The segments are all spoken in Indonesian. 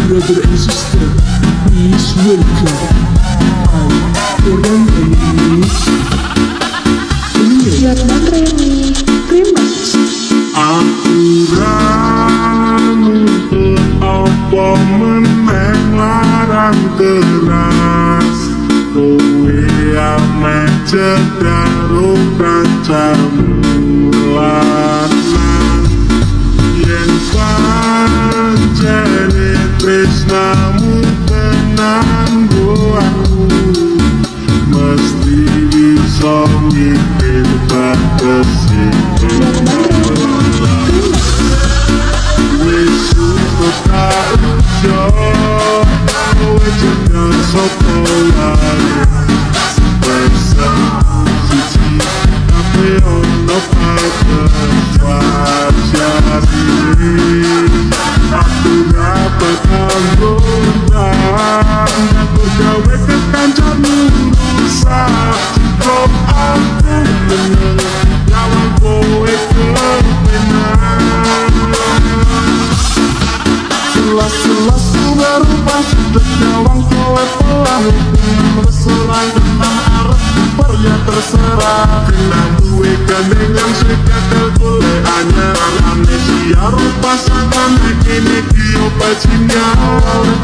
brother and sister, please welcome Korean Remix. Jordan Remix Remix. Aturan apa meneng larang keras, kowe ame cedaro kancamu lanang. Yen pancene tresnamu tenan aku, mesti bisa mikir batas iki. Wis cukup tak ujo, kowe jangan sopo wae. Pesan siji tapi ono paket wajar diri. Aku dapat anggutan, aku gawe kekancamu rusak. Kok aku meneng lawan kowe kepenan. Selas-selas berubah sudut nyawang kowe pelan. Resolan dengan arah pria terserah. Kenang duwe gandengan sekatel kule anyar. Amnesia rupa sangan kini kio bajinya.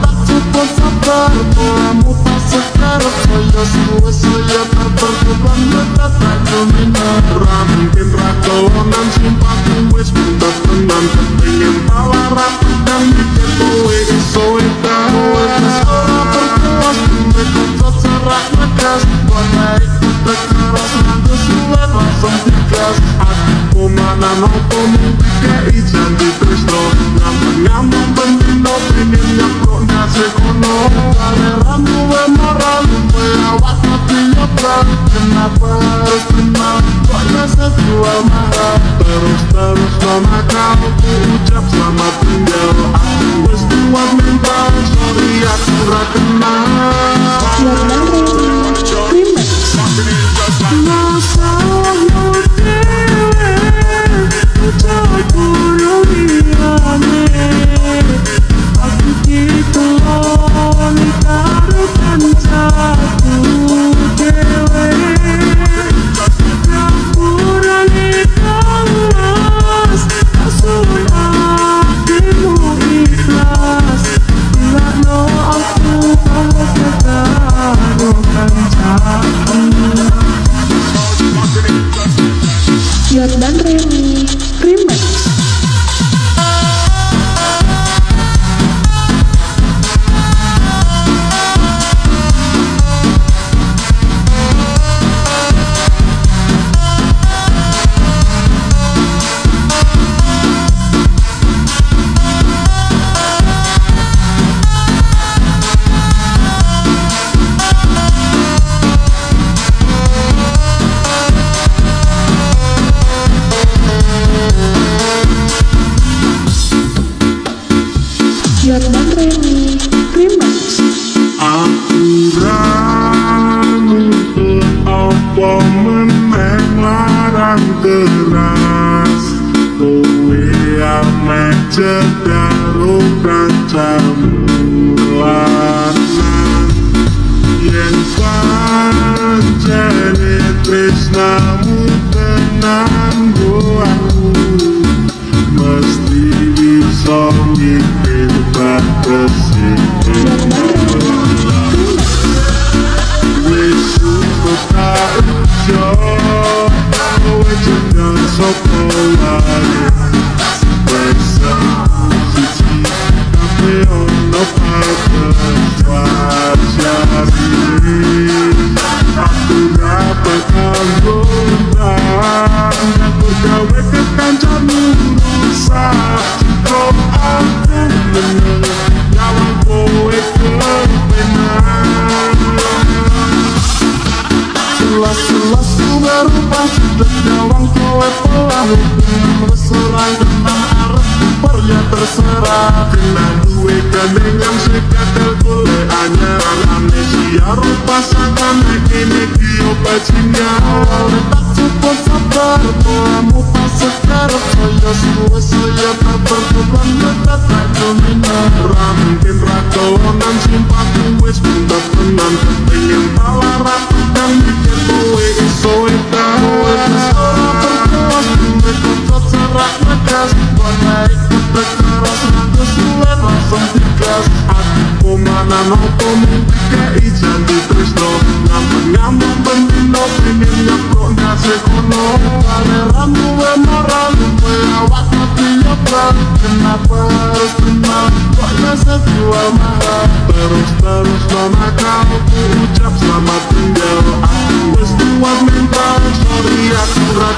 Tak cukup sabar polamu tak sekarang. Saya suwe-suwe berperkuban dekat tak dominan. Ramungkin rakonan simpati wis bentar tenan. Kepengen talaran dan mikir kowe iso edan. Kowe wis ora berkelas, duwe kocot serak negas. Kowe ikut berkeras nganggo suwe langsung digas. Aku mana nopo mimpi kei janji tresno. Ngambang-ngambang bendino pengen nyakrok ngasih kono. Kaleran duwe moral, duwe awak tapi nyobral. Kenapa harus kenal, kok rasa jual mahal. Terus mama kau ku ucap selamat tinggal. Aku wis kuat mental, sorry aku ra kenal. Jordan Remix Remix. Masalahmu dewe, ucap burung liane. Aku ditolong karo kancaku dewe. Kapurane kelas, asuh hatimu ikhlas. Lakno aku kalau karo kancaku. Jordan Remix Remix. Jordan Remix Remix. Aturan apa meneng larang keras, kowe ame cedaro kancamu lanang. Yen pancene tresnamu tenan aku, mesti bisa mikir batas iki. Wis cukup tak ujo, kowe jangan sopo wae. Pesan siji tapi ono paket wajar diri. Aku dapat anggutan, aku gawe kekancamu rusak. Kok aku meneng lawan kowe kepenan. Selas-selas berubah sudut nyawang kowe pelan. Resolan dengan arah pria terserah. Kenang duwe gandengan sekatel kule anyar. Amnesia rupa sangan kini kio bajinya. Tak cukup pun sabar, kamu tak sekarang. Saya tak berbeban, dekat tak dominan. Mungkin rakawanan simpati wis bunda tenan. Pengen talarat dan mikir kowe iso edan. Kowe wis ora berpuas, duwe kocot serak ngegas. Kowe naik kutek keras, ngantus sulen langsung digas. Aku mana nopo mimpi janji tresno. Nyambung bendino, pengen nyebrok ngasih kono. Kaleramu moral, kowe awak mati nyebrang. Kenapa harus kenal, kok biasa jual mahal. Terus nona kau, ku ucap selamat tinggal. Aku wis kuat mental, sorry aku ra